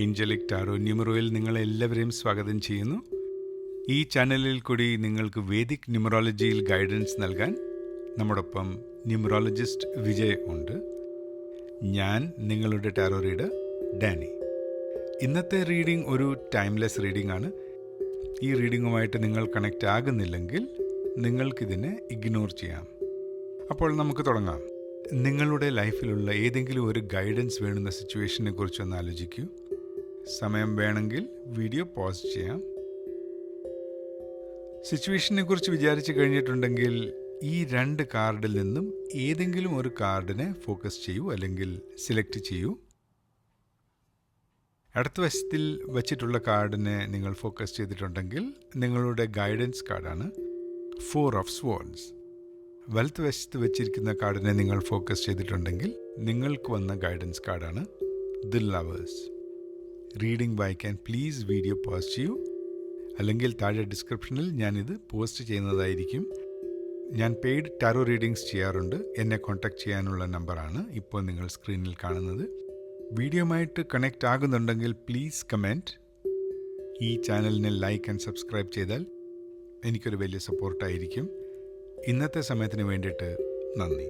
Angelic tarot ന്യൂമറോയിൽ നിങ്ങളെല്ലാവരെയും സ്വാഗതം ചെയ്യുന്നു. ഈ ചാനലിൽ കൂടി നിങ്ങൾക്ക് വേദിക് ന്യൂമറോളജിയിൽ ഗൈഡൻസ് നൽകാൻ നമ്മോടൊപ്പം ന്യൂമറോളജിസ്റ്റ് വിജയ് ഉണ്ട്. ഞാൻ നിങ്ങളുടെ ടാരോ റീഡർ ഡാനി. ഇന്നത്തെ റീഡിംഗ് ഒരു ടൈംലെസ് റീഡിംഗ് ആണ്. ഈ റീഡിങ്ങുമായിട്ട് നിങ്ങൾ കണക്റ്റ് ആകുന്നില്ലെങ്കിൽ നിങ്ങൾക്കിതിനെ ഇഗ്നോർ ചെയ്യാം. അപ്പോൾ നമുക്ക് തുടങ്ങാം. നിങ്ങളുടെ ലൈഫിലുള്ള ഏതെങ്കിലും ഒരു ഗൈഡൻസ് വേണ്ടുന്ന സിറ്റുവേഷനെ കുറിച്ചൊന്ന് ആലോചിക്കൂ. സമയം വേണമെങ്കിൽ വീഡിയോ പോസ് ചെയ്യാം. സിറ്റുവേഷനെ കുറിച്ച് വിചാരിച്ചു കഴിഞ്ഞിട്ടുണ്ടെങ്കിൽ ഈ 2 കാർഡിൽ നിന്നും ഏതെങ്കിലും ഒരു കാർഡിനെ ഫോക്കസ് ചെയ്യൂ, അല്ലെങ്കിൽ സെലക്ട് ചെയ്യൂ. അടുത്ത വശത്തിൽ വച്ചിട്ടുള്ള കാർഡിനെ നിങ്ങൾ ഫോക്കസ് ചെയ്തിട്ടുണ്ടെങ്കിൽ നിങ്ങളുടെ ഗൈഡൻസ് കാർഡാണ് 4 ഓഫ് സ്വാർഡ്സ്. വലത്ത് വശത്ത് വെച്ചിരിക്കുന്ന കാർഡിനെ നിങ്ങൾ ഫോക്കസ് ചെയ്തിട്ടുണ്ടെങ്കിൽ നിങ്ങൾക്ക് വന്ന ഗൈഡൻസ് കാർഡാണ് ദി ലവേഴ്സ്. റീഡിംഗ് വായിക്കാൻ പ്ലീസ് വീഡിയോ പോസ്റ്റ് ചെയ്യൂ, അല്ലെങ്കിൽ താഴെ ഡിസ്ക്രിപ്ഷനിൽ ഞാനിത് പോസ്റ്റ് ചെയ്യുന്നതായിരിക്കും. ഞാൻ പെയ്ഡ് ടാരോ റീഡിങ്സ് ചെയ്യാറുണ്ട്. എന്നെ കോൺടാക്ട് ചെയ്യാനുള്ള നമ്പറാണ് ഇപ്പോൾ നിങ്ങൾ സ്ക്രീനിൽ കാണുന്നത്. വീഡിയോയുമായിട്ട് കണക്റ്റ് ആകുന്നുണ്ടെങ്കിൽ പ്ലീസ് കമൻറ്റ്. ഈ ചാനലിനെ ലൈക്ക് ആൻഡ് സബ്സ്ക്രൈബ് ചെയ്താൽ എനിക്കൊരു വലിയ സപ്പോർട്ടായിരിക്കും. ഇന്നത്തെ സമയത്തിന് വേണ്ടിയിട്ട് നന്ദി.